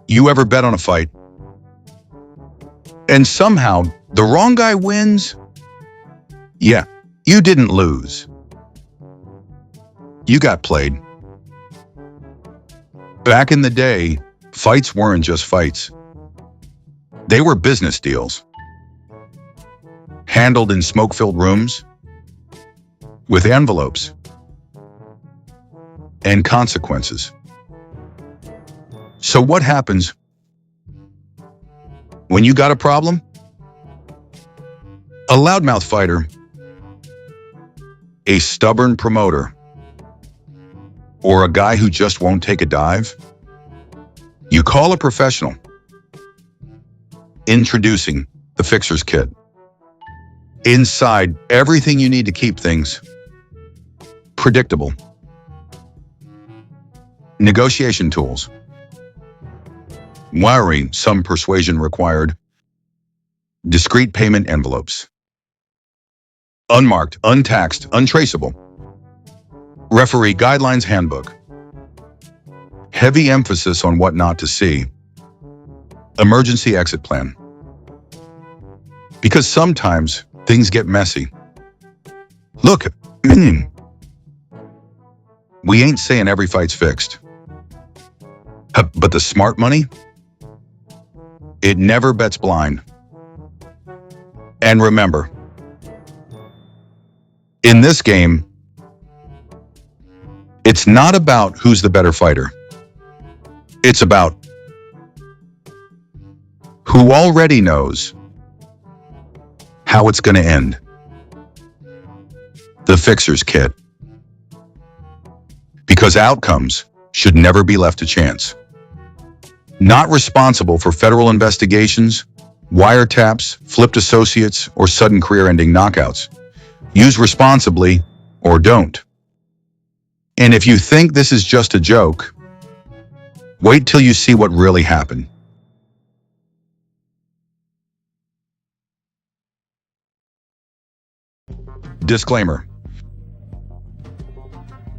You ever bet on a fight and somehow the wrong guy wins? Yeah, you didn't lose. You got played. Back in the day, fights weren't just fights. They were business deals, handled in smoke-filled rooms, with envelopes and consequences. So what happens when you got a problem? A loudmouth fighter, a stubborn promoter, or a guy who just won't take a dive? You call a professional. Introducing the Fixer's Kit. Inside, everything you need to keep things predictable. Negotiation tools. Wiring, some persuasion required. Discrete payment envelopes. Unmarked, untaxed, untraceable. Referee Guidelines Handbook. Heavy emphasis on what not to see. Emergency exit plan. Because sometimes things get messy. Look, we ain't saying every fight's fixed. But the smart money? It never bets blind. And remember, in this game, it's not about who's the better fighter. It's about who already knows how it's going to end. The Fixer's Kit. Because outcomes should never be left to chance. Not responsible for federal investigations, wiretaps, flipped associates, or sudden career-ending knockouts. Use responsibly or don't. And if you think this is just a joke, wait till you see what really happened. Disclaimer.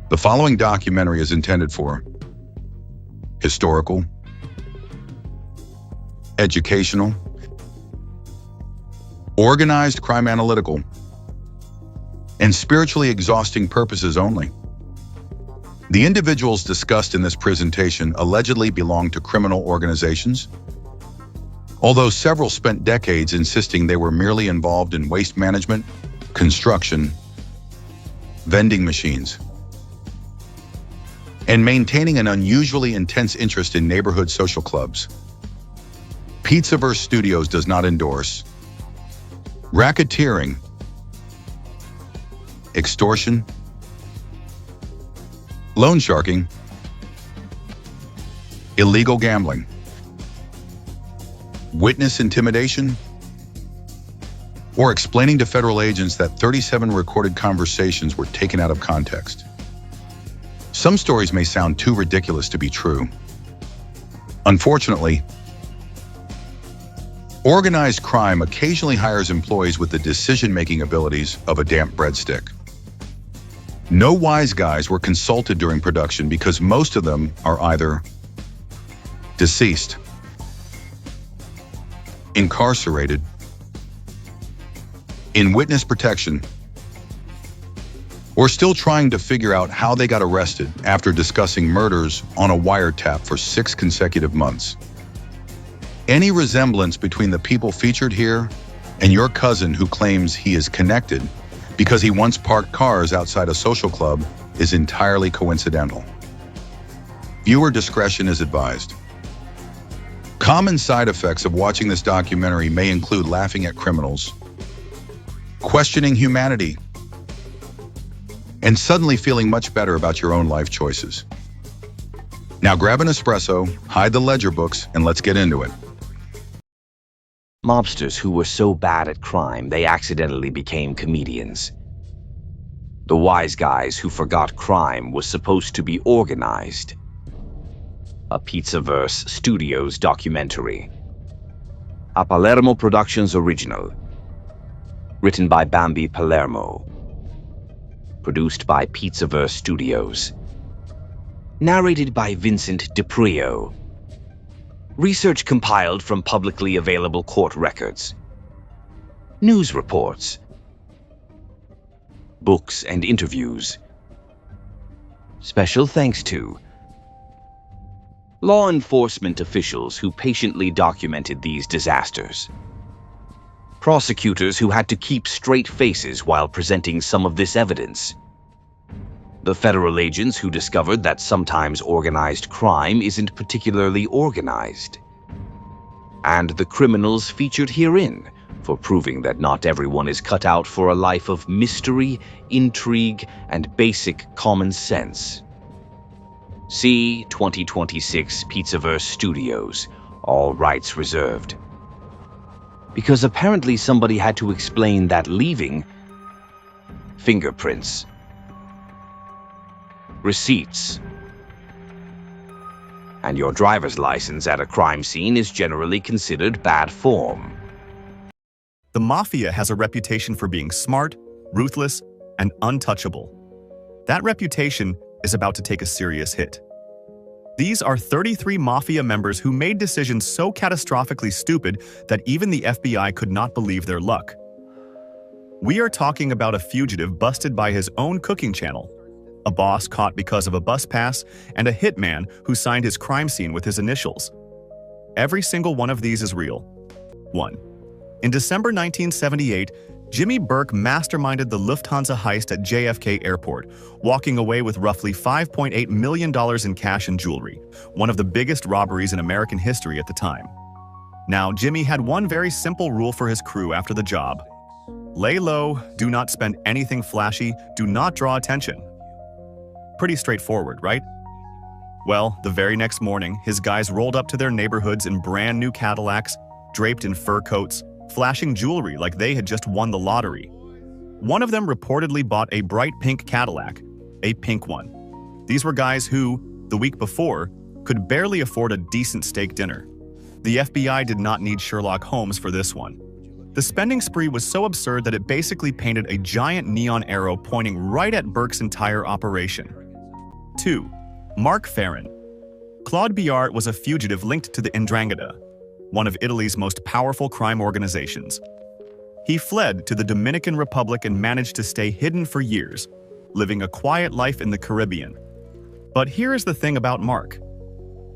The following documentary is intended for historical, educational, organized crime analytical, and spiritually exhausting purposes only. The individuals discussed in this presentation allegedly belong to criminal organizations, although several spent decades insisting they were merely involved in waste management, construction, vending machines, and maintaining an unusually intense interest in neighborhood social clubs. Pizzaverse Studios does not endorse racketeering, extortion, loan sharking, illegal gambling, witness intimidation, or explaining to federal agents that 37 recorded conversations were taken out of context. Some stories may sound too ridiculous to be true. Unfortunately, organized crime occasionally hires employees with the decision-making abilities of a damp breadstick. No wise guys were consulted during production because most of them are either deceased, incarcerated, in witness protection, or still trying to figure out how they got arrested after discussing murders on a wiretap for 6 consecutive months. Any resemblance between the people featured here and your cousin who claims he is connected because he once parked cars outside a social club is entirely coincidental. Viewer discretion is advised. Common side effects of watching this documentary may include laughing at criminals, questioning humanity, and suddenly feeling much better about your own life choices. Now grab an espresso, hide the ledger books, and let's get into it. Mobsters who were so bad at crime they accidentally became comedians. The wise guys who forgot crime was supposed to be organized. A Pizzaverse Studios documentary. A Palermo Productions original. Written by Bambi Palermo. Produced by Pizzaverse Studios. Narrated by Vincent DiPrio. Research compiled from publicly available court records, news reports, books and interviews. Special thanks to law enforcement officials who patiently documented these disasters. Prosecutors who had to keep straight faces while presenting some of this evidence. The federal agents who discovered that sometimes organized crime isn't particularly organized. And the criminals featured herein for proving that not everyone is cut out for a life of mystery, intrigue, and basic common sense. See 2026 Pizzaverse Studios, all rights reserved. Because apparently somebody had to explain that leaving fingerprints, receipts, and your driver's license at a crime scene is generally considered bad form. The mafia has a reputation for being smart, ruthless, and untouchable. That reputation is about to take a serious hit. These are 33 mafia members who made decisions so catastrophically stupid that even the FBI could not believe their luck. We are talking about a fugitive busted by his own cooking channel, a boss caught because of a bus pass, and a hitman who signed his crime scene with his initials. Every single one of these is real. 1. In December 1978, Jimmy Burke masterminded the Lufthansa heist at JFK Airport, walking away with roughly $5.8 million in cash and jewelry, one of the biggest robberies in American history at the time. Now, Jimmy had one very simple rule for his crew after the job. Lay low, do not spend anything flashy, do not draw attention. Pretty straightforward, right? Well, the very next morning, his guys rolled up to their neighborhoods in brand new Cadillacs, draped in fur coats, flashing jewelry like they had just won the lottery. One of them reportedly bought a bright pink Cadillac, a pink one. These were guys who, the week before, could barely afford a decent steak dinner. The FBI did not need Sherlock Holmes for this one. The spending spree was so absurd that it basically painted a giant neon arrow pointing right at Burke's entire operation. 2. Mark Farron. Claude Billard was a fugitive linked to the 'Ndrangheta, one of Italy's most powerful crime organizations. He fled to the Dominican Republic and managed to stay hidden for years, living a quiet life in the Caribbean. But here is the thing about Mark.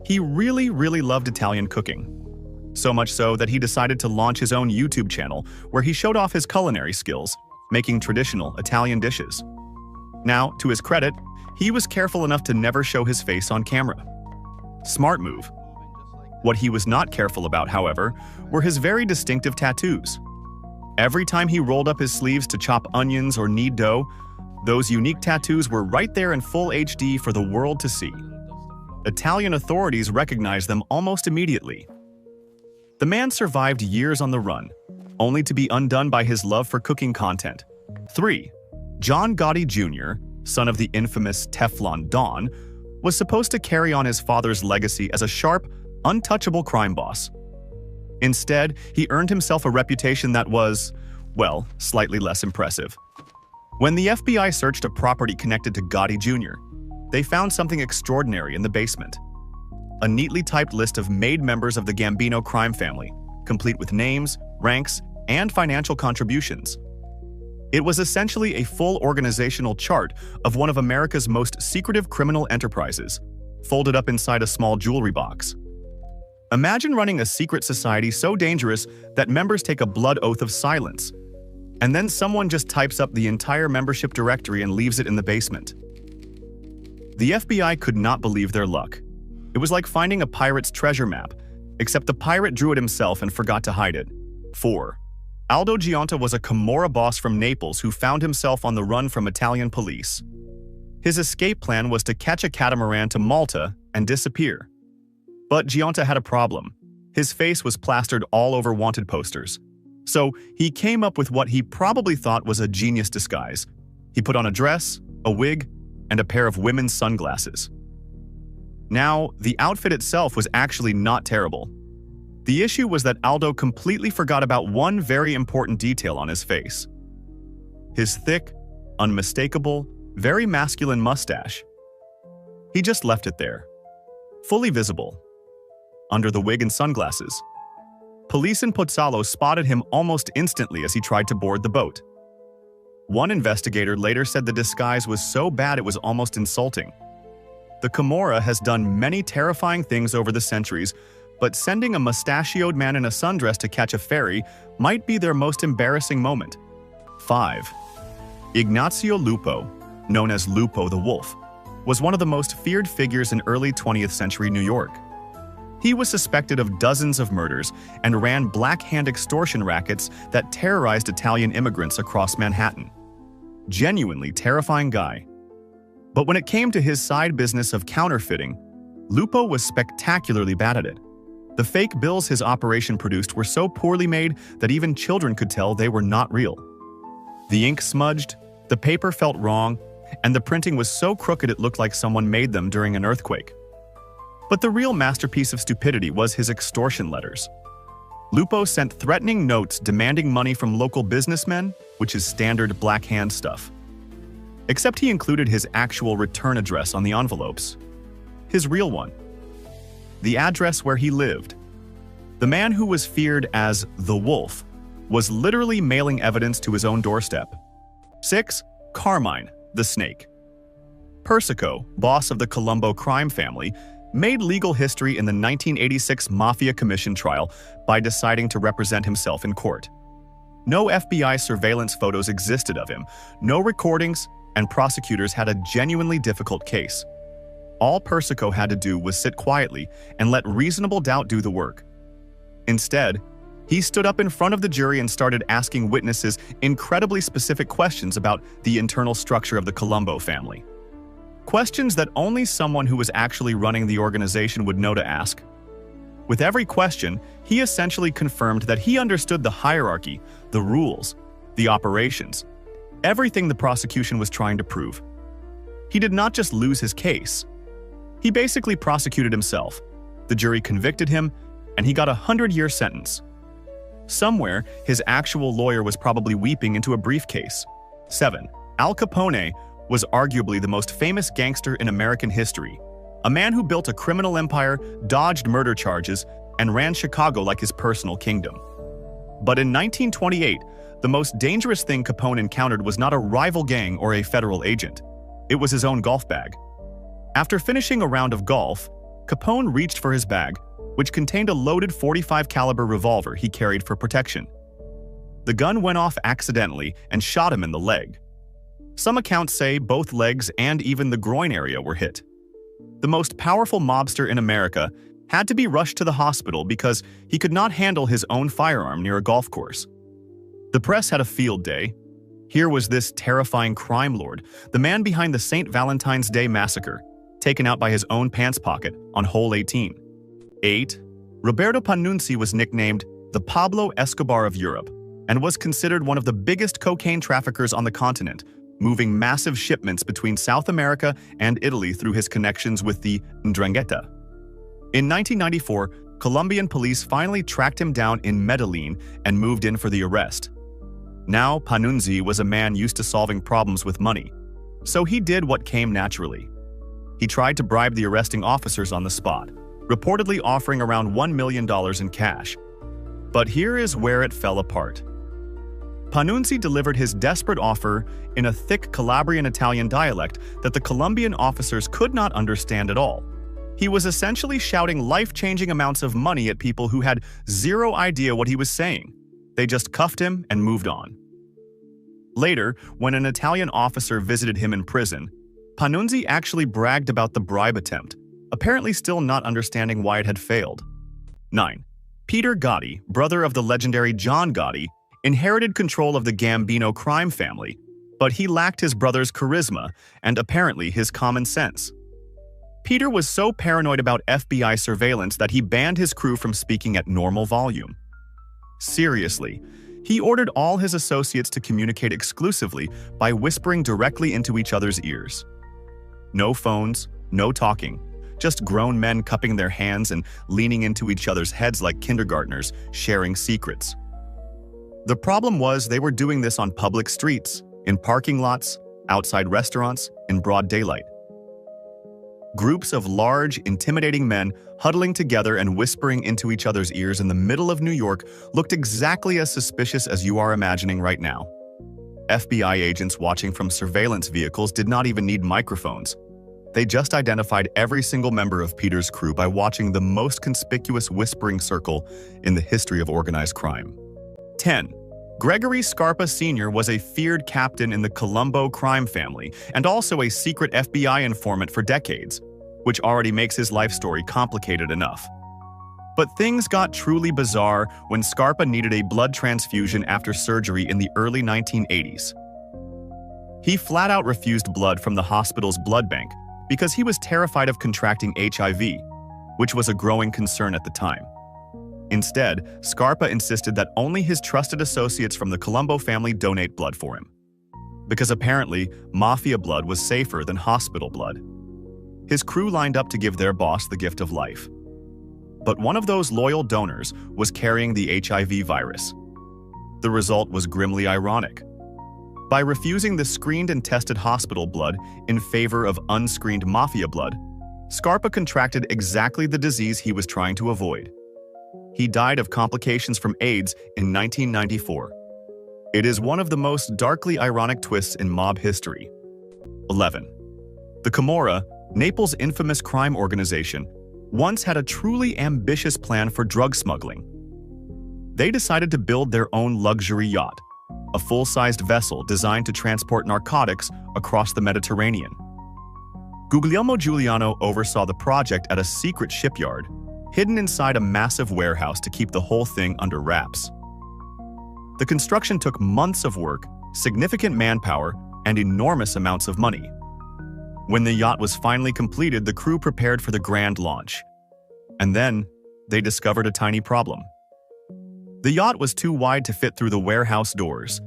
He really loved Italian cooking. So much so that he decided to launch his own YouTube channel where he showed off his culinary skills, making traditional Italian dishes. Now, to his credit, he was careful enough to never show his face on camera. Smart move. What he was not careful about, however, were his very distinctive tattoos. Every time he rolled up his sleeves to chop onions or knead dough, those unique tattoos were right there in full HD for the world to see. Italian authorities recognized them almost immediately. The man survived years on the run, only to be undone by his love for cooking content. 3. John Gotti Jr., son of the infamous Teflon Don, was supposed to carry on his father's legacy as a sharp, untouchable crime boss. Instead, he earned himself a reputation that was, well, slightly less impressive. When the FBI searched a property connected to Gotti Jr., they found something extraordinary in the basement. A neatly typed list of made members of the Gambino crime family, complete with names, ranks, and financial contributions. It was essentially a full organizational chart of one of America's most secretive criminal enterprises, folded up inside a small jewelry box. Imagine running a secret society so dangerous that members take a blood oath of silence, and then someone just types up the entire membership directory and leaves it in the basement. The FBI could not believe their luck. It was like finding a pirate's treasure map, except the pirate drew it himself and forgot to hide it. 4. Aldo Gionta was a Camorra boss from Naples who found himself on the run from Italian police. His escape plan was to catch a catamaran to Malta and disappear. But Gionta had a problem. His face was plastered all over wanted posters. So he came up with what he probably thought was a genius disguise. He put on a dress, a wig, and a pair of women's sunglasses. Now, the outfit itself was actually not terrible. The issue was that Aldo completely forgot about one very important detail on his face. His thick, unmistakable, very masculine mustache. He just left it there, fully visible. under the wig and sunglasses. Police in Pozzallo spotted him almost instantly as he tried to board the boat. One investigator later said the disguise was so bad it was almost insulting. The Camorra has done many terrifying things over the centuries, but sending a mustachioed man in a sundress to catch a ferry might be their most embarrassing moment. 5. Ignazio Lupo, known as Lupo the Wolf, was one of the most feared figures in early 20th century New York. He was suspected of dozens of murders and ran black-hand extortion rackets that terrorized Italian immigrants across Manhattan. Genuinely terrifying guy. But when it came to his side business of counterfeiting, Lupo was spectacularly bad at it. The fake bills his operation produced were so poorly made that even children could tell they were not real. The ink smudged, the paper felt wrong, and the printing was so crooked it looked like someone made them during an earthquake. But the real masterpiece of stupidity was his extortion letters. Lupo sent threatening notes demanding money from local businessmen, which is standard Black Hand stuff. Except he included his actual return address on the envelopes. His real one. The address where he lived. The man who was feared as the Wolf was literally mailing evidence to his own doorstep. 6. Carmine, the Snake. Persico, boss of the Colombo crime family, made legal history in the 1986 Mafia Commission trial by deciding to represent himself in court. No FBI surveillance photos existed of him, no recordings, and prosecutors had a genuinely difficult case. All Persico had to do was sit quietly and let reasonable doubt do the work. Instead, he stood up in front of the jury and started asking witnesses incredibly specific questions about the internal structure of the Colombo family. Questions that only someone who was actually running the organization would know to ask. With every question, he essentially confirmed that he understood the hierarchy, the rules, the operations, everything the prosecution was trying to prove. He did not just lose his case. He basically prosecuted himself. The jury convicted him, and he got a 100-year sentence. Somewhere, his actual lawyer was probably weeping into a briefcase. 7. Al Capone was arguably the most famous gangster in American history, a man who built a criminal empire, dodged murder charges, and ran Chicago like his personal kingdom. But in 1928, the most dangerous thing Capone encountered was not a rival gang or a federal agent. It was his own golf bag. After finishing a round of golf, Capone reached for his bag, which contained a loaded .45 caliber revolver he carried for protection. The gun went off accidentally and shot him in the leg. Some accounts say both legs and even the groin area were hit. The most powerful mobster in America had to be rushed to the hospital because he could not handle his own firearm near a golf course. The press had a field day. Here was this terrifying crime lord, the man behind the St. Valentine's Day massacre, taken out by his own pants pocket on hole 18. 8. Roberto Panunzi was nicknamed the Pablo Escobar of Europe and was considered one of the biggest cocaine traffickers on the continent, moving massive shipments between South America and Italy through his connections with the Ndrangheta. In 1994, Colombian police finally tracked him down in Medellin and moved in for the arrest. Now, Panunzi was a man used to solving problems with money, so he did what came naturally. He tried to bribe the arresting officers on the spot, reportedly offering around $1 million in cash. But here is where it fell apart. Panunzi delivered his desperate offer in a thick Calabrian Italian dialect that the Colombian officers could not understand at all. He was essentially shouting life-changing amounts of money at people who had zero idea what he was saying. They just cuffed him and moved on. Later, when an Italian officer visited him in prison, Panunzi actually bragged about the bribe attempt, apparently still not understanding why it had failed. 9. Peter Gotti, brother of the legendary John Gotti, inherited control of the Gambino crime family, but he lacked his brother's charisma and apparently his common sense. Peter was so paranoid about FBI surveillance that he banned his crew from speaking at normal volume. Seriously, he ordered all his associates to communicate exclusively by whispering directly into each other's ears. No phones, no talking, just grown men cupping their hands and leaning into each other's heads like kindergartners, sharing secrets. The problem was they were doing this on public streets, in parking lots, outside restaurants, in broad daylight. Groups of large, intimidating men huddling together and whispering into each other's ears in the middle of New York looked exactly as suspicious as you are imagining right now. FBI agents watching from surveillance vehicles did not even need microphones. They just identified every single member of Peter's crew by watching the most conspicuous whispering circle in the history of organized crime. 10. Gregory Scarpa Sr. was a feared captain in the Colombo crime family and also a secret FBI informant for decades, which already makes his life story complicated enough. But things got truly bizarre when Scarpa needed a blood transfusion after surgery in the early 1980s. He flat out refused blood from the hospital's blood bank because he was terrified of contracting HIV, which was a growing concern at the time. Instead, Scarpa insisted that only his trusted associates from the Colombo family donate blood for him, because apparently mafia blood was safer than hospital blood. His crew lined up to give their boss the gift of life. But one of those loyal donors was carrying the HIV virus. The result was grimly ironic. By refusing the screened and tested hospital blood in favor of unscreened mafia blood, Scarpa contracted exactly the disease he was trying to avoid. He died of complications from AIDS in 1994. It is one of the most darkly ironic twists in mob history. 11. The Camorra, Naples' infamous crime organization, once had a truly ambitious plan for drug smuggling. They decided to build their own luxury yacht, a full-sized vessel designed to transport narcotics across the Mediterranean. Guglielmo Giuliano oversaw the project at a secret shipyard, hidden inside a massive warehouse to keep the whole thing under wraps. The construction took months of work, significant manpower, and enormous amounts of money. When the yacht was finally completed, the crew prepared for the grand launch. And then, they discovered a tiny problem. The yacht was too wide to fit through the warehouse doors.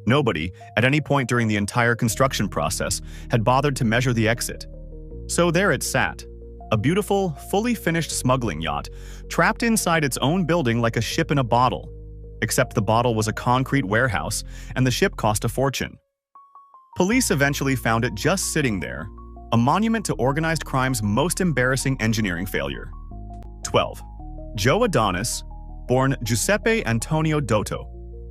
Nobody, at any point during the entire construction process, had bothered to measure the exit. So there it sat. A beautiful, fully finished smuggling yacht, trapped inside its own building like a ship in a bottle. Except the bottle was a concrete warehouse, and the ship cost a fortune. Police eventually found it just sitting there, a monument to organized crime's most embarrassing engineering failure. 12. Joe Adonis, born Giuseppe Antonio Dotto,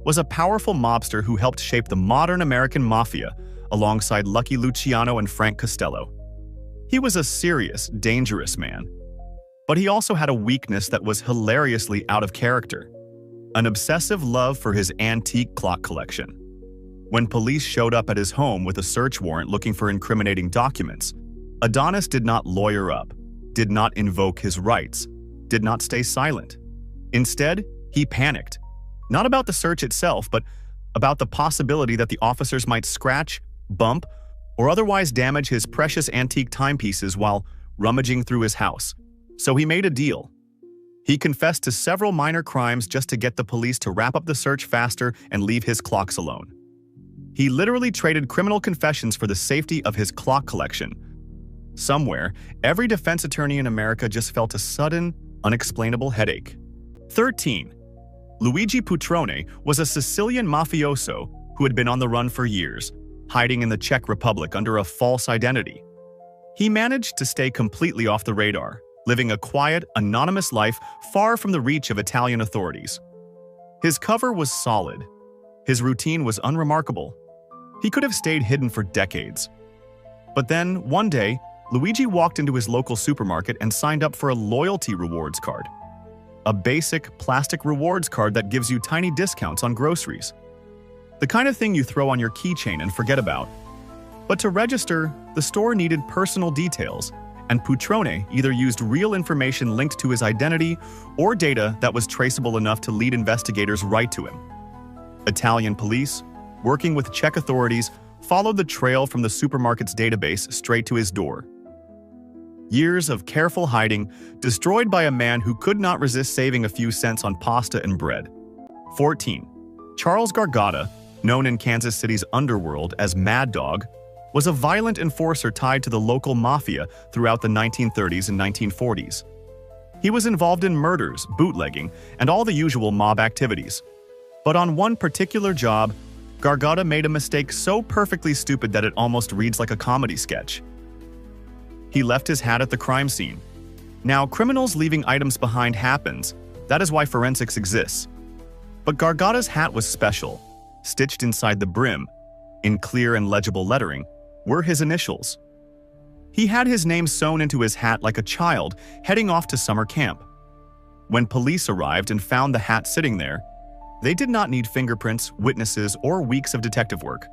was a powerful mobster who helped shape the modern American mafia alongside Lucky Luciano and Frank Costello. He was a serious, dangerous man. But he also had a weakness that was hilariously out of character: an obsessive love for his antique clock collection. When police showed up at his home with a search warrant looking for incriminating documents, Adonis did not lawyer up, did not invoke his rights, did not stay silent. Instead, he panicked. Not about the search itself, but about the possibility that the officers might scratch, bump, or otherwise damage his precious antique timepieces while rummaging through his house. So he made a deal. He confessed to several minor crimes just to get the police to wrap up the search faster and leave his clocks alone. He literally traded criminal confessions for the safety of his clock collection. Somewhere, every defense attorney in America just felt a sudden, unexplainable headache. 13. Luigi Putrone was a Sicilian mafioso who had been on the run for years, hiding in the Czech Republic under a false identity. He managed to stay completely off the radar, living a quiet, anonymous life far from the reach of Italian authorities. His cover was solid. His routine was unremarkable. He could have stayed hidden for decades. But then, one day, Luigi walked into his local supermarket and signed up for a loyalty rewards card. A basic, plastic rewards card that gives you tiny discounts on groceries. The kind of thing you throw on your keychain and forget about. But to register, the store needed personal details, and Putrone either used real information linked to his identity or data that was traceable enough to lead investigators right to him. Italian police, working with Czech authorities, followed the trail from the supermarket's database straight to his door. Years of careful hiding, destroyed by a man who could not resist saving a few cents on pasta and bread. 14. Charles Gargata, known in Kansas City's underworld as Mad Dog, was a violent enforcer tied to the local mafia throughout the 1930s and 1940s. He was involved in murders, bootlegging, and all the usual mob activities. But on one particular job, Gargata made a mistake so perfectly stupid that it almost reads like a comedy sketch. He left his hat at the crime scene. Now, criminals leaving items behind happens. That is why forensics exists. But Gargatta's hat was special. Stitched inside the brim, in clear and legible lettering, were his initials. He had his name sewn into his hat like a child heading off to summer camp. When police arrived and found the hat sitting there, they did not need fingerprints, witnesses, or weeks of detective work.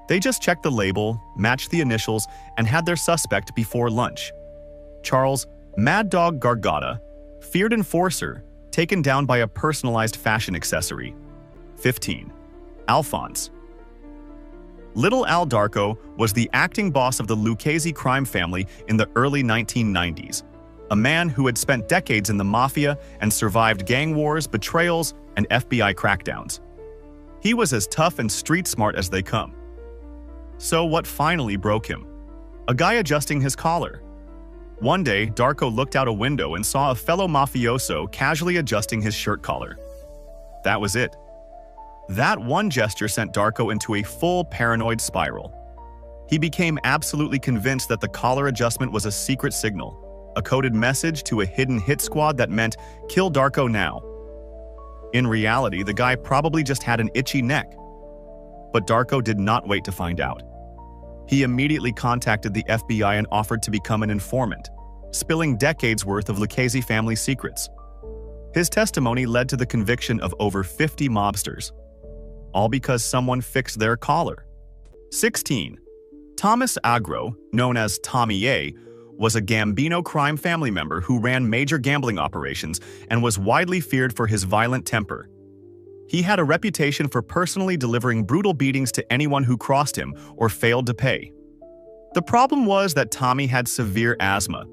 They just checked the label, matched the initials, and had their suspect before lunch. Charles Mad Dog Gargatta, feared enforcer, taken down by a personalized fashion accessory. 15. Alphonse. Little Al Darko was the acting boss of the Lucchese crime family in the early 1990s, a man who had spent decades in the mafia and survived gang wars, betrayals, and FBI crackdowns. He was as tough and street smart as they come. So what finally broke him? A guy adjusting his collar. One day, Darko looked out a window and saw a fellow mafioso casually adjusting his shirt collar. That was it. That one gesture sent Darko into a full paranoid spiral. He became absolutely convinced that the collar adjustment was a secret signal, a coded message to a hidden hit squad that meant, "Kill Darko now." In reality, the guy probably just had an itchy neck. But Darko did not wait to find out. He immediately contacted the FBI and offered to become an informant, spilling decades worth of Lucchese family secrets. His testimony led to the conviction of over 50 mobsters, all because someone fixed their collar. 16. Thomas Agro, known as Tommy A, was a Gambino crime family member who ran major gambling operations and was widely feared for his violent temper. He had a reputation for personally delivering brutal beatings to anyone who crossed him or failed to pay. The problem was that Tommy had severe asthma,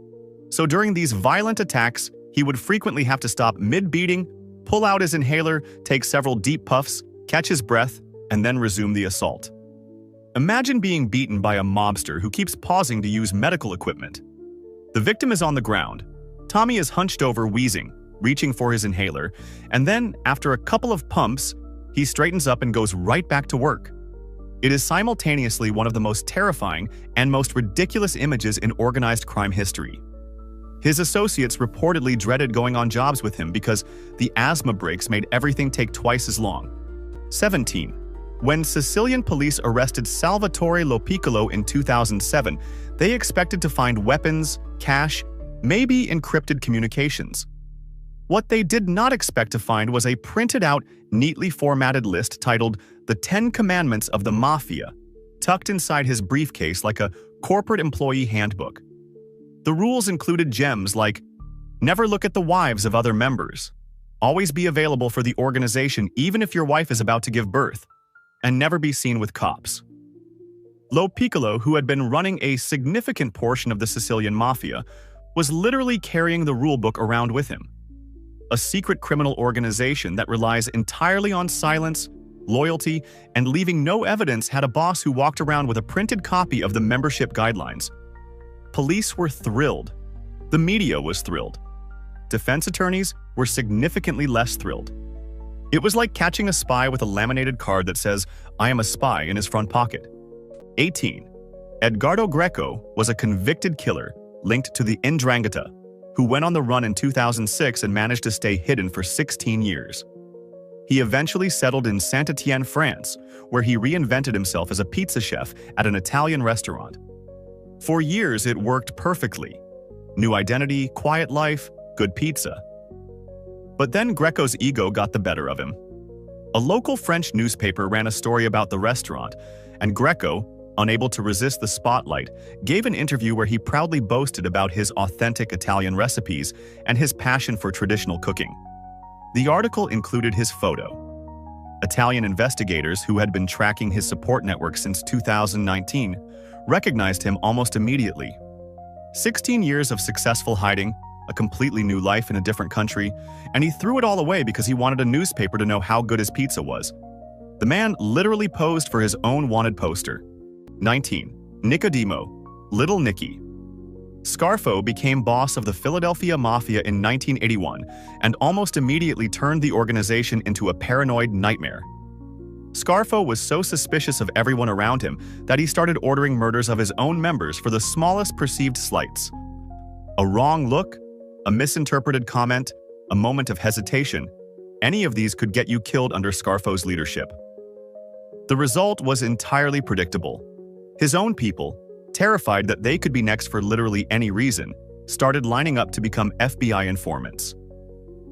so during these violent attacks, he would frequently have to stop mid-beating, pull out his inhaler, take several deep puffs, catch his breath, and then resume the assault. Imagine being beaten by a mobster who keeps pausing to use medical equipment. The victim is on the ground. Tommy is hunched over, wheezing, reaching for his inhaler, and then, after a couple of pumps, he straightens up and goes right back to work. It is simultaneously one of the most terrifying and most ridiculous images in organized crime history. His associates reportedly dreaded going on jobs with him because the asthma breaks made everything take twice as long. 17. When Sicilian police arrested Salvatore Lo Piccolo in 2007, they expected to find weapons, cash, maybe encrypted communications. What they did not expect to find was a printed-out, neatly formatted list titled The 10 Commandments of the Mafia, tucked inside his briefcase like a corporate employee handbook. The rules included gems like, never look at the wives of other members, always be available for the organization even if your wife is about to give birth, and never be seen with cops. Lo Piccolo, who had been running a significant portion of the Sicilian mafia, was literally carrying the rulebook around with him. A secret criminal organization that relies entirely on silence, loyalty, and leaving no evidence had a boss who walked around with a printed copy of the membership guidelines. Police were thrilled. The media was thrilled. Defense attorneys were significantly less thrilled. It was like catching a spy with a laminated card that says, "I am a spy," in his front pocket. 18. Edgardo Greco was a convicted killer linked to the 'Ndrangheta, who went on the run in 2006 and managed to stay hidden for 16 years. He eventually settled in Saint-Étienne, France, where he reinvented himself as a pizza chef at an Italian restaurant. For years, it worked perfectly. New identity, quiet life, good pizza. But then Greco's ego got the better of him. A local French newspaper ran a story about the restaurant, and Greco, unable to resist the spotlight, gave an interview where he proudly boasted about his authentic Italian recipes and his passion for traditional cooking. The article included his photo. Italian investigators who had been tracking his support network since 2019 recognized him almost immediately. 16 years of successful hiding, a completely new life in a different country, and he threw it all away because he wanted a newspaper to know how good his pizza was. The man literally posed for his own wanted poster. 19. Nicodemo, Little Nicky. Scarfo became boss of the Philadelphia Mafia in 1981 and almost immediately turned the organization into a paranoid nightmare. Scarfo was so suspicious of everyone around him that he started ordering murders of his own members for the smallest perceived slights. A wrong look, a misinterpreted comment, a moment of hesitation, any of these could get you killed under Scarfo's leadership. The result was entirely predictable. His own people, terrified that they could be next for literally any reason, started lining up to become FBI informants.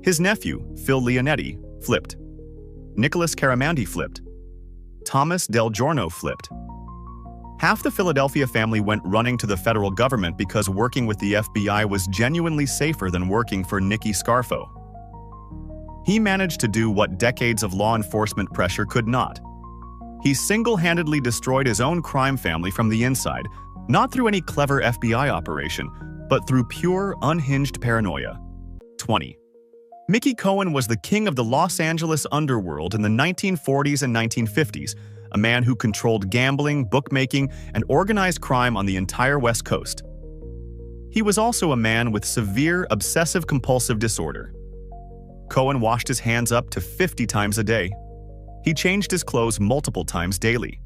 His nephew, Phil Leonetti, flipped. Nicholas Caramandi flipped. Thomas Del Giorno flipped. Half the Philadelphia family went running to the federal government because working with the FBI was genuinely safer than working for Nicky Scarfo. He managed to do what decades of law enforcement pressure could not. He single-handedly destroyed his own crime family from the inside, not through any clever FBI operation, but through pure, unhinged paranoia. 20. Mickey Cohen was the king of the Los Angeles underworld in the 1940s and 1950s, a man who controlled gambling, bookmaking, and organized crime on the entire West Coast. He was also a man with severe obsessive-compulsive disorder. Cohen washed his hands up to 50 times a day. He changed his clothes multiple times daily.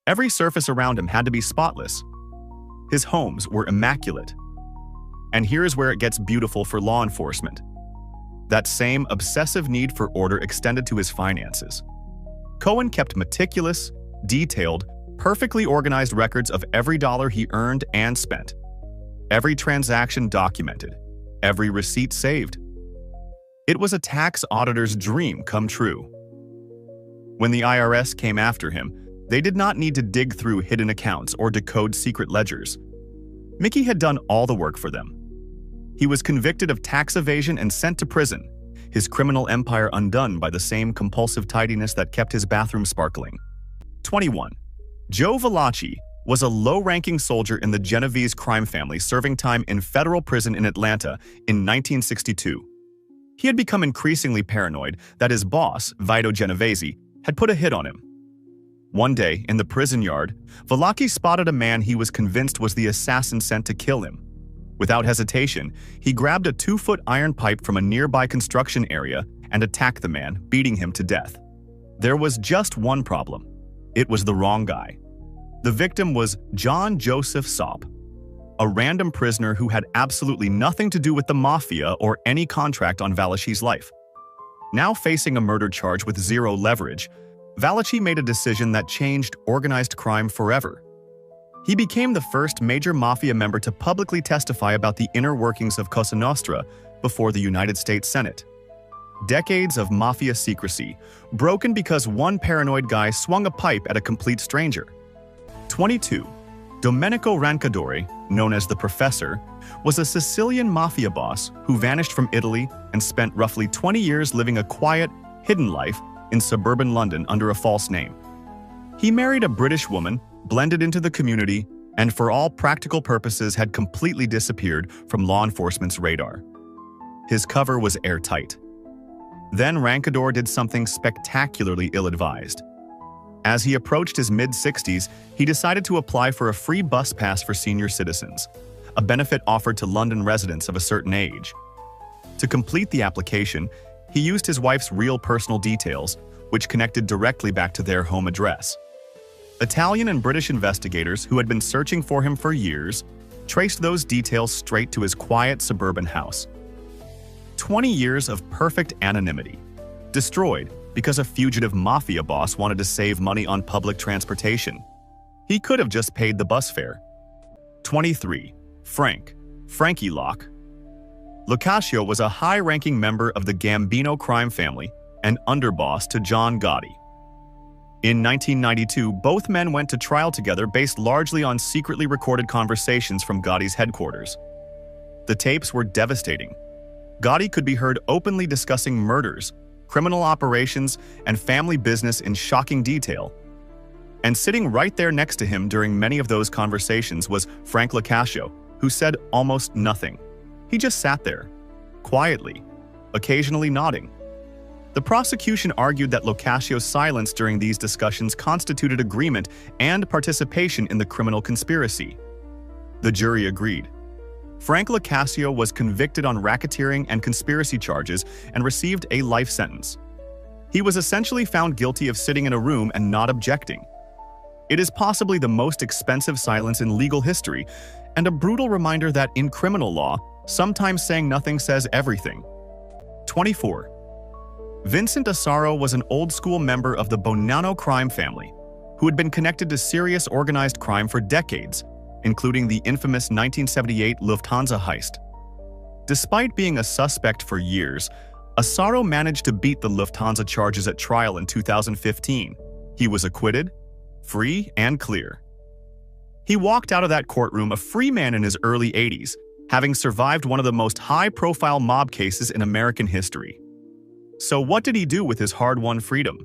Every surface around him had to be spotless. His homes were immaculate. And here's where it gets beautiful for law enforcement. That same obsessive need for order extended to his finances. Cohen kept meticulous, detailed, perfectly organized records of every dollar he earned and spent. Every transaction documented. Every receipt saved. It was a tax auditor's dream come true. When the IRS came after him, they did not need to dig through hidden accounts or decode secret ledgers. Mickey had done all the work for them. He was convicted of tax evasion and sent to prison, his criminal empire undone by the same compulsive tidiness that kept his bathroom sparkling. 21. Joe Valachi was a low-ranking soldier in the Genovese crime family serving time in federal prison in Atlanta in 1962. He had become increasingly paranoid that his boss, Vito Genovese, had put a hit on him. One day, in the prison yard, Valachi spotted a man he was convinced was the assassin sent to kill him. Without hesitation, he grabbed a 2-foot iron pipe from a nearby construction area and attacked the man, beating him to death. There was just one problem. It was the wrong guy. The victim was John Joseph Sopp, a random prisoner who had absolutely nothing to do with the mafia or any contract on Valachi's life. Now facing a murder charge with zero leverage, Valachi made a decision that changed organized crime forever. He became the first major mafia member to publicly testify about the inner workings of Cosa Nostra before the United States Senate. Decades of mafia secrecy, broken because one paranoid guy swung a pipe at a complete stranger. 22. Domenico Rancadori, known as the Professor, was a Sicilian mafia boss who vanished from Italy and spent roughly 20 years living a quiet, hidden life in suburban London under a false name. He married a British woman, blended into the community, and for all practical purposes had completely disappeared from law enforcement's radar. His cover was airtight. Then Rancador did something spectacularly ill-advised. As he approached his mid-60s, he decided to apply for a free bus pass for senior citizens, a benefit offered to London residents of a certain age. To complete the application, he used his wife's real personal details, which connected directly back to their home address. Italian and British investigators who had been searching for him for years traced those details straight to his quiet suburban house. 20 years of perfect anonymity, destroyed because a fugitive mafia boss wanted to save money on public transportation. He could have just paid the bus fare. 23. Frankie Locke. Locascio was a high-ranking member of the Gambino crime family and underboss to John Gotti. In 1992, both men went to trial together based largely on secretly recorded conversations from Gotti's headquarters. The tapes were devastating. Gotti could be heard openly discussing murders, criminal operations, and family business in shocking detail. And sitting right there next to him during many of those conversations was Frank Locascio, who said almost nothing. He just sat there, quietly, occasionally nodding. The prosecution argued that Locaccio's silence during these discussions constituted agreement and participation in the criminal conspiracy. The jury agreed. Frank Locascio was convicted on racketeering and conspiracy charges and received a life sentence. He was essentially found guilty of sitting in a room and not objecting. It is possibly the most expensive silence in legal history, and a brutal reminder that in criminal law, sometimes saying nothing says everything. 24. Vincent Asaro was an old-school member of the Bonanno crime family, who had been connected to serious organized crime for decades, including the infamous 1978 Lufthansa heist. Despite being a suspect for years, Asaro managed to beat the Lufthansa charges at trial in 2015. He was acquitted, free and clear. He walked out of that courtroom a free man in his early 80s, having survived one of the most high-profile mob cases in American history. So what did he do with his hard-won freedom?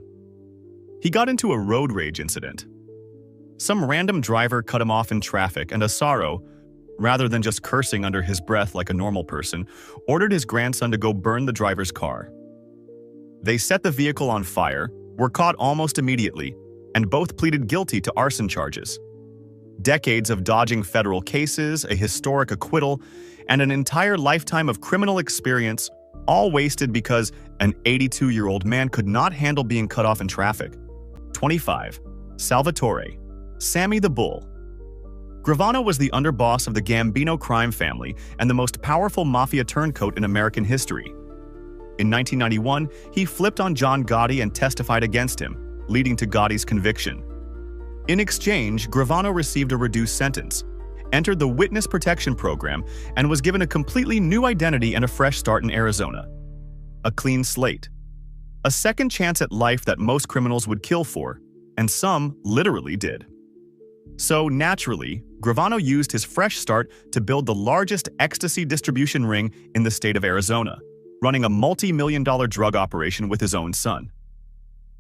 He got into a road rage incident. Some random driver cut him off in traffic, and Asaro, rather than just cursing under his breath like a normal person, ordered his grandson to go burn the driver's car. They set the vehicle on fire, were caught almost immediately, and both pleaded guilty to arson charges. Decades of dodging federal cases, a historic acquittal, and an entire lifetime of criminal experience, all wasted because an 82-year-old man could not handle being cut off in traffic. 25. Salvatore, Sammy the Bull. Gravano was the underboss of the Gambino crime family and the most powerful mafia turncoat in American history. In 1991, he flipped on John Gotti and testified against him, leading to Gotti's conviction. In exchange, Gravano received a reduced sentence, entered the Witness Protection Program, and was given a completely new identity and a fresh start in Arizona. A clean slate. A second chance at life that most criminals would kill for, and some literally did. So, naturally, Gravano used his fresh start to build the largest ecstasy distribution ring in the state of Arizona, running a multi-million-dollar drug operation with his own son.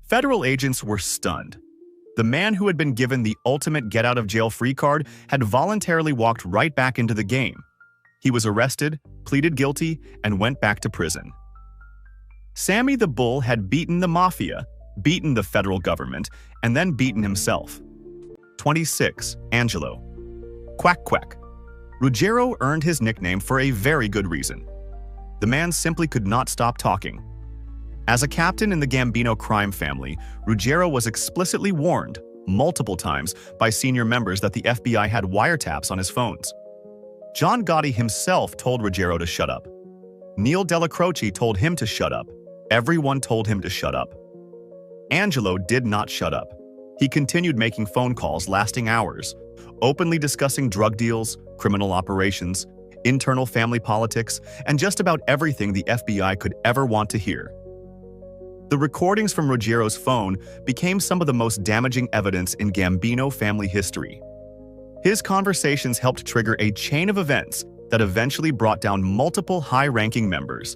Federal agents were stunned. The man who had been given the ultimate get-out-of-jail-free card had voluntarily walked right back into the game. He was arrested, pleaded guilty, and went back to prison. Sammy the Bull had beaten the mafia, beaten the federal government, and then beaten himself. 26. Angelo. Quack Quack. Ruggiero earned his nickname for a very good reason. The man simply could not stop talking. As a captain in the Gambino crime family, Ruggiero was explicitly warned, multiple times, by senior members that the FBI had wiretaps on his phones. John Gotti himself told Ruggiero to shut up. Neil Della Croce told him to shut up. Everyone told him to shut up. Angelo did not shut up. He continued making phone calls lasting hours, openly discussing drug deals, criminal operations, internal family politics, and just about everything the FBI could ever want to hear. The recordings from Ruggiero's phone became some of the most damaging evidence in Gambino family history. His conversations helped trigger a chain of events that eventually brought down multiple high-ranking members.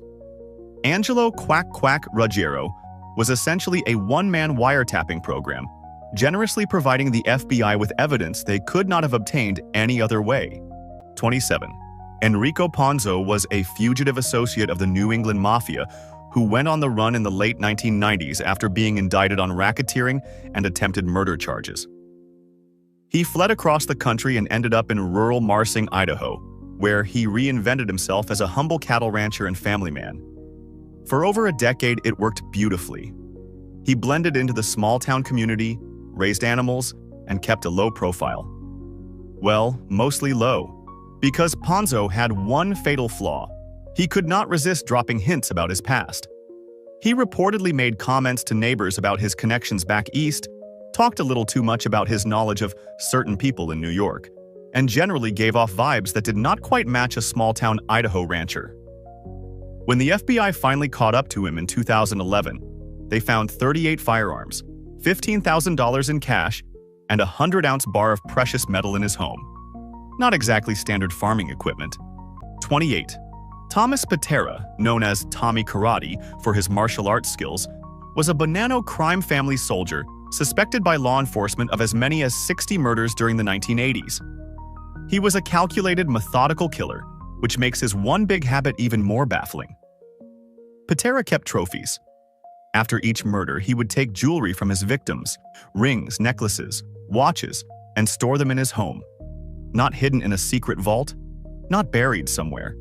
Angelo Quack Quack Ruggiero was essentially a one-man wiretapping program, generously providing the FBI with evidence they could not have obtained any other way. 27. Enrico Ponzo was a fugitive associate of the New England Mafia who went on the run in the late 1990s after being indicted on racketeering and attempted murder charges. He fled across the country and ended up in rural Marsing, Idaho, where he reinvented himself as a humble cattle rancher and family man. For over a decade, it worked beautifully. He blended into the small-town community, raised animals, and kept a low profile. Well, mostly low, because Ponzo had one fatal flaw. He could not resist dropping hints about his past. He reportedly made comments to neighbors about his connections back east, talked a little too much about his knowledge of certain people in New York, and generally gave off vibes that did not quite match a small-town Idaho rancher. When the FBI finally caught up to him in 2011, they found 38 firearms, $15,000 in cash, and a 100-ounce bar of precious metal in his home. Not exactly standard farming equipment. 28. Thomas Patera, known as Tommy Karate for his martial arts skills, was a Bonanno crime family soldier suspected by law enforcement of as many as 60 murders during the 1980s. He was a calculated, methodical killer, which makes his one big habit even more baffling. Patera kept trophies. After each murder, he would take jewelry from his victims, rings, necklaces, watches, and store them in his home. Not hidden in a secret vault, not buried somewhere.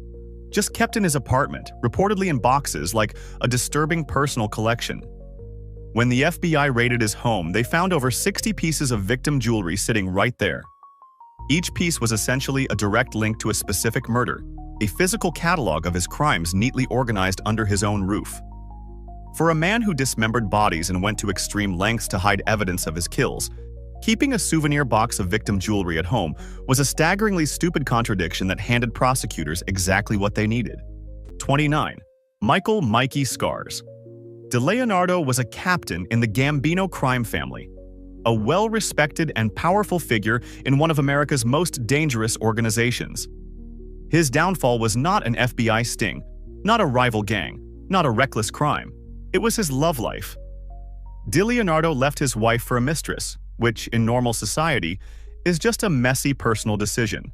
Just kept in his apartment, reportedly in boxes like a disturbing personal collection. When the FBI raided his home, they found over 60 pieces of victim jewelry sitting right there. Each piece was essentially a direct link to a specific murder, a physical catalog of his crimes neatly organized under his own roof. For a man who dismembered bodies and went to extreme lengths to hide evidence of his kills, keeping a souvenir box of victim jewelry at home was a staggeringly stupid contradiction that handed prosecutors exactly what they needed. 29. Michael "Mikey" Scars. De Leonardo was a captain in the Gambino crime family, a well-respected and powerful figure in one of America's most dangerous organizations. His downfall was not an FBI sting, not a rival gang, not a reckless crime. It was his love life. De Leonardo left his wife for a mistress, which, in normal society, is just a messy personal decision.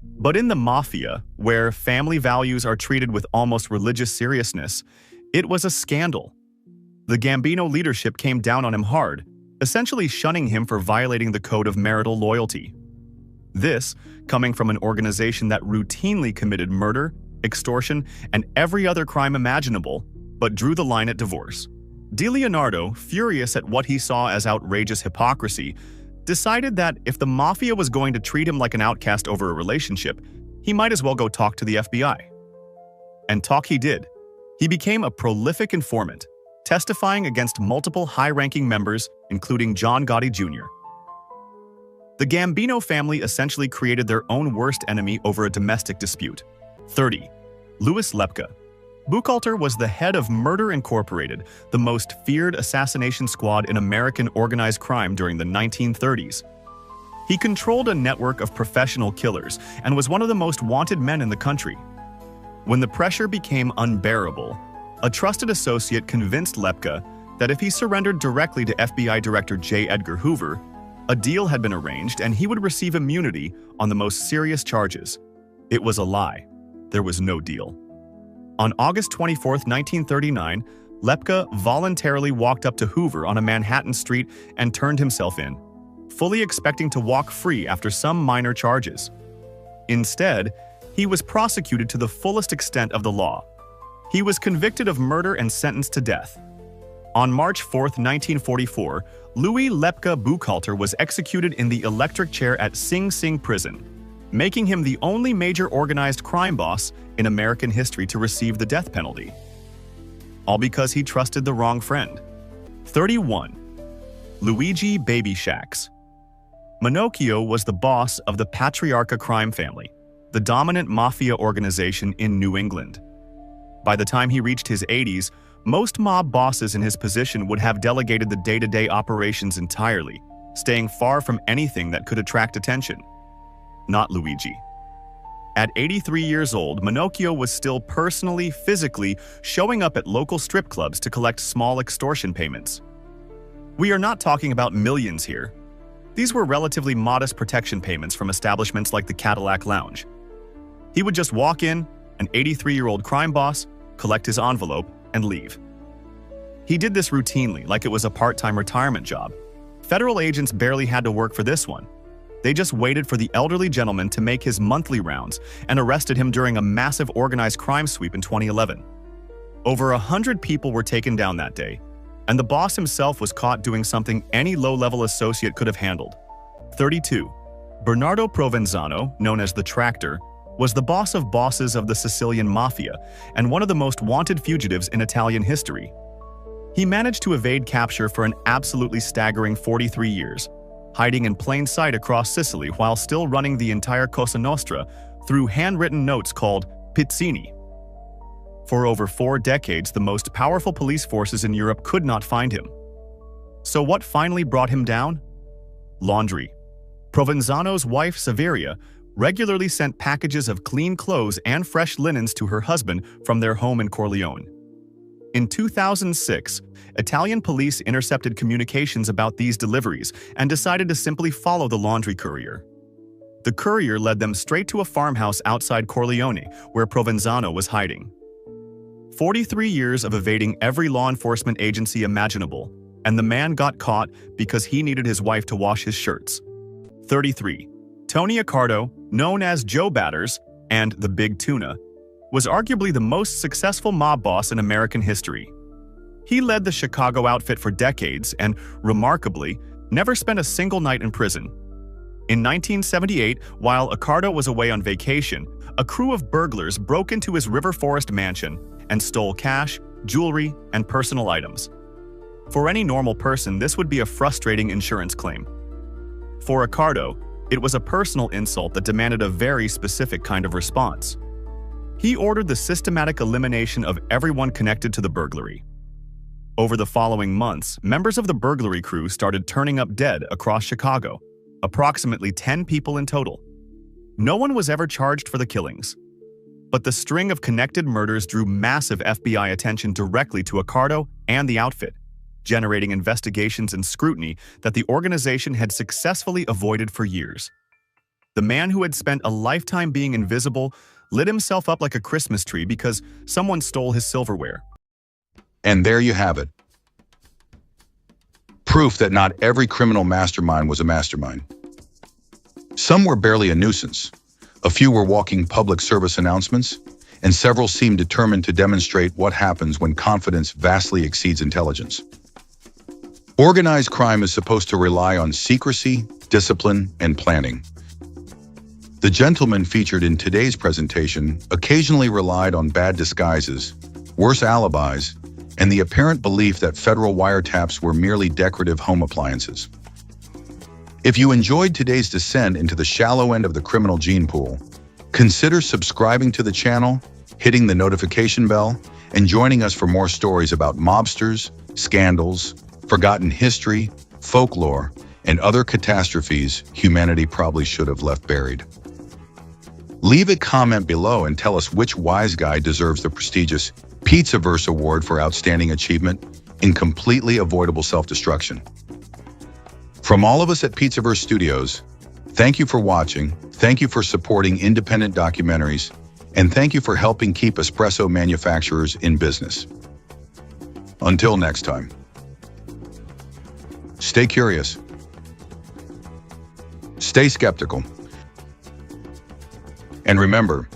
But in the mafia, where family values are treated with almost religious seriousness, it was a scandal. The Gambino leadership came down on him hard, essentially shunning him for violating the code of marital loyalty. This, coming from an organization that routinely committed murder, extortion, and every other crime imaginable, but drew the line at divorce. De Leonardo, furious at what he saw as outrageous hypocrisy, decided that if the mafia was going to treat him like an outcast over a relationship, he might as well go talk to the FBI. And talk he did. He became a prolific informant, testifying against multiple high-ranking members, including John Gotti Jr. The Gambino family essentially created their own worst enemy over a domestic dispute. 30. Louis Lepka. Buchalter was the head of Murder Incorporated, the most feared assassination squad in American organized crime during the 1930s. He controlled a network of professional killers and was one of the most wanted men in the country. When the pressure became unbearable, a trusted associate convinced Lepka that if he surrendered directly to FBI Director J. Edgar Hoover, a deal had been arranged and he would receive immunity on the most serious charges. It was a lie. There was no deal. On August 24, 1939, Lepka voluntarily walked up to Hoover on a Manhattan street and turned himself in, fully expecting to walk free after some minor charges. Instead, he was prosecuted to the fullest extent of the law. He was convicted of murder and sentenced to death. On March 4, 1944, Louis Lepka Buchalter was executed in the electric chair at Sing Sing Prison, making him the only major organized crime boss in American history to receive the death penalty. All because he trusted the wrong friend. 31. Luigi Baby Shacks. Minocchio was the boss of the Patriarca crime family, the dominant mafia organization in New England. By the time he reached his 80s, most mob bosses in his position would have delegated the day-to-day operations entirely, staying far from anything that could attract attention. Not Luigi. At 83 years old, Minocchio was still personally, physically showing up at local strip clubs to collect small extortion payments. We are not talking about millions here. These were relatively modest protection payments from establishments like the Cadillac Lounge. He would just walk in, an 83-year-old crime boss, collect his envelope, and leave. He did this routinely, like it was a part-time retirement job. Federal agents barely had to work for this one. They just waited for the elderly gentleman to make his monthly rounds and arrested him during a massive organized crime sweep in 2011. Over 100 people were taken down that day, and the boss himself was caught doing something any low-level associate could have handled. 32. Bernardo Provenzano, known as the Tractor, was the boss of bosses of the Sicilian Mafia and one of the most wanted fugitives in Italian history. He managed to evade capture for an absolutely staggering 43 years, hiding in plain sight across Sicily while still running the entire Cosa Nostra through handwritten notes called pizzini. For over 4 decades, the most powerful police forces in Europe could not find him. So what finally brought him down? Laundry. Provenzano's wife, Saveria, regularly sent packages of clean clothes and fresh linens to her husband from their home in Corleone. In 2006, Italian police intercepted communications about these deliveries and decided to simply follow the laundry courier. The courier led them straight to a farmhouse outside Corleone, where Provenzano was hiding. 43 years of evading every law enforcement agency imaginable, and the man got caught because he needed his wife to wash his shirts. 33. Tony Accardo, known as Joe Batters and the Big Tuna, was arguably the most successful mob boss in American history. He led the Chicago outfit for decades and, remarkably, never spent a single night in prison. In 1978, while Accardo was away on vacation, a crew of burglars broke into his River Forest mansion and stole cash, jewelry, and personal items. For any normal person, this would be a frustrating insurance claim. For Accardo, it was a personal insult that demanded a very specific kind of response. He ordered the systematic elimination of everyone connected to the burglary. Over the following months, members of the burglary crew started turning up dead across Chicago, approximately 10 people in total. No one was ever charged for the killings. But the string of connected murders drew massive FBI attention directly to Accardo and the outfit, generating investigations and scrutiny that the organization had successfully avoided for years. The man who had spent a lifetime being invisible lit himself up like a Christmas tree because someone stole his silverware. And there you have it. Proof that not every criminal mastermind was a mastermind. Some were barely a nuisance. A few were walking public service announcements, and several seemed determined to demonstrate what happens when confidence vastly exceeds intelligence. Organized crime is supposed to rely on secrecy, discipline, and planning. The gentleman featured in today's presentation occasionally relied on bad disguises, worse alibis, and the apparent belief that federal wiretaps were merely decorative home appliances. If you enjoyed today's descent into the shallow end of the criminal gene pool, consider subscribing to the channel, hitting the notification bell, and joining us for more stories about mobsters, scandals, forgotten history, folklore, and other catastrophes humanity probably should have left buried. Leave a comment below and tell us which wise guy deserves the prestigious Pizzaverse Award for Outstanding Achievement in Completely Avoidable Self-Destruction. From all of us at Pizzaverse Studios, thank you for watching, thank you for supporting independent documentaries, and thank you for helping keep espresso manufacturers in business. Until next time, stay curious, stay skeptical, and remember,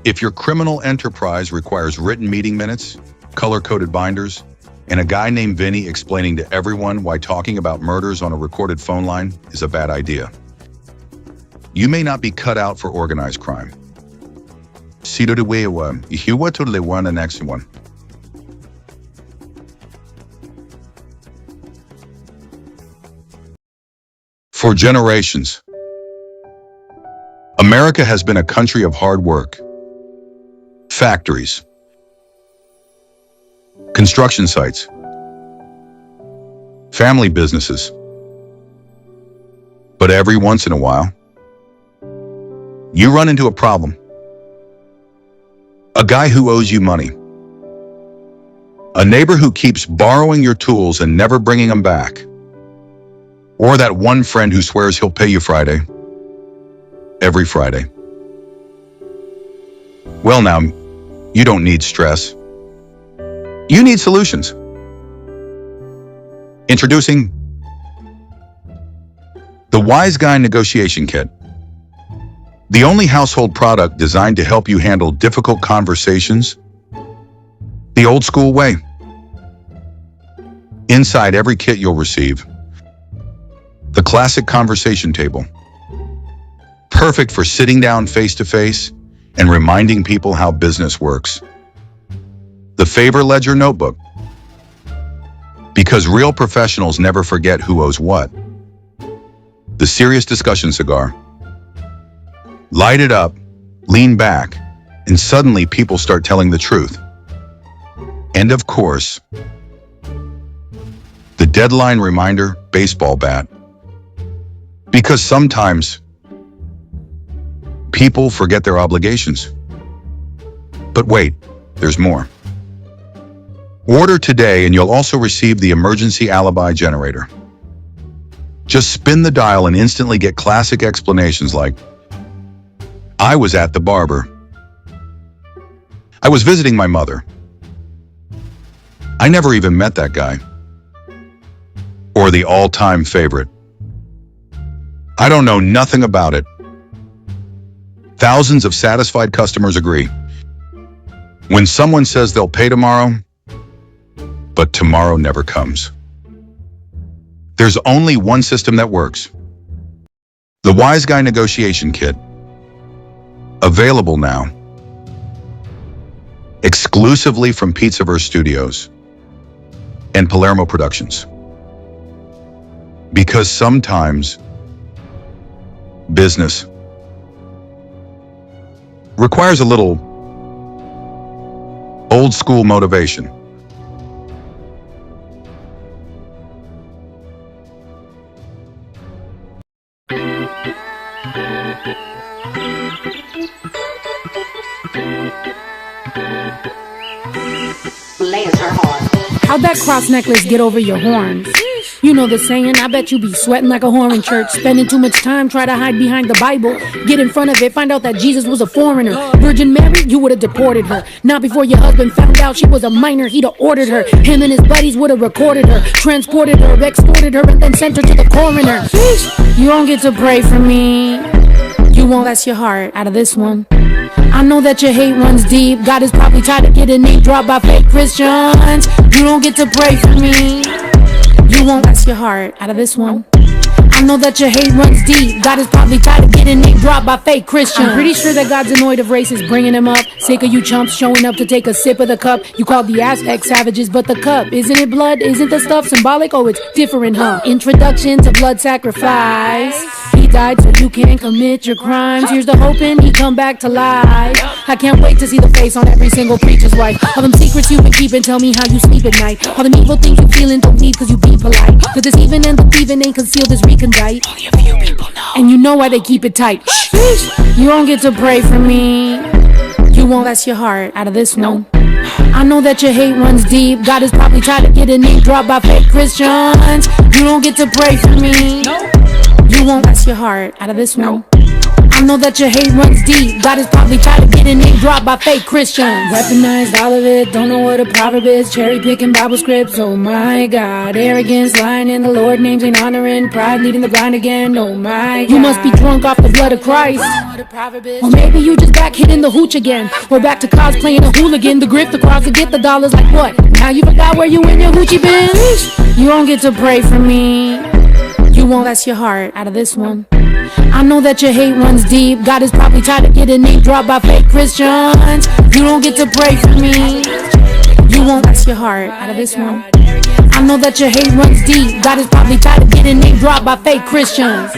if your criminal enterprise requires written meeting minutes, color-coded binders, and a guy named Vinny explaining to everyone why talking about murders on a recorded phone line is a bad idea, you may not be cut out for organized crime. See you in the next one. For generations, America has been a country of hard work. Factories, construction sites, family businesses. But every once in a while, you run into a problem. A guy who owes you money. A neighbor who keeps borrowing your tools and never bringing them back. Or that one friend who swears he'll pay you Friday. Every Friday. Well now, you don't need stress. You need solutions. Introducing the Wise Guy Negotiation Kit. The only household product designed to help you handle difficult conversations the old school way. Inside every kit you'll receive the classic conversation table. Perfect for sitting down face to face and reminding people how business works. The Favor Ledger Notebook. Because real professionals never forget who owes what. The Serious Discussion Cigar. Light it up, lean back, and suddenly people start telling the truth. And of course, the deadline reminder baseball bat. Because sometimes people forget their obligations. But wait, there's more. Order today and you'll also receive the emergency alibi generator. Just spin the dial and instantly get classic explanations like, I was at the barber. I was visiting my mother. I never even met that guy. Or the all-time favorite. I don't know nothing about it. Thousands of satisfied customers agree. When someone says they'll pay tomorrow, but tomorrow never comes. There's only one system that works. The Wise Guy Negotiation Kit. Available now. Exclusively from Pizzaverse Studios and Palermo Productions. Because sometimes business requires a little old school motivation. How'd that cross necklace get over your horns? You know the saying, I bet you be sweating like a whore in church, spending too much time trying to hide behind the Bible. Get in front of it, find out that Jesus was a foreigner. Virgin Mary, you would've deported her. Not before your husband found out she was a minor, he'd have ordered her. Him and his buddies would've recorded her, transported her, extorted her, and then sent her to the coroner. You don't get to pray for me. You won't bless your heart out of this one. I know that your hate runs deep. God is probably tired of getting name dropped by fake Christians. You don't get to pray for me. You won't bless your heart out of this one. I know that your hate runs deep. God is probably tired of getting name dropped by fake Christians. I'm pretty sure that God's annoyed of racists bringing him up. Sick of you chumps showing up to take a sip of the cup. You called the Aztec savages, but the cup, isn't it blood? Isn't the stuff symbolic? Oh, it's different, huh? Introduction to blood sacrifice. He died so you can't commit your crimes. Here's the hoping he come back to life. I can't wait to see the face on every single preacher's wife. All them secrets you've been keeping, tell me how you sleep at night. All them evil things you feeling, don't leave cause you be polite. Cause this even and the thieving ain't concealed as recondite. Only a few people know. And you know why they keep it tight. Shh. You don't get to pray for me. You won't bless your heart out of this one. I know that your hate runs deep. God is probably tired of getting name dropped by fake Christians. You don't get to pray for me. You won't bless your heart out of this one. I know that your hate runs deep. God is probably tired of getting name dropped by fake Christians. Weaponized all of it, don't know what a proverb is. Cherry picking Bible scripts, oh my God. Arrogance, lying in the Lord names ain't honoring. Pride leading the blind again, oh my God. You must be drunk off the blood of Christ. Or maybe you just back hitting the hooch again. Or back to cosplaying a hooligan. The grip, the cross, to get the dollars like what? Now you forgot where you and your hoochie been? You don't get to pray for me. You won't bless your heart out of this one. I know that your hate runs deep. God is probably tired of getting name dropped by fake Christians. You don't get to pray for me. You won't bless your heart out of this one. I know that your hate runs deep. God is probably tired of getting name dropped by fake Christians.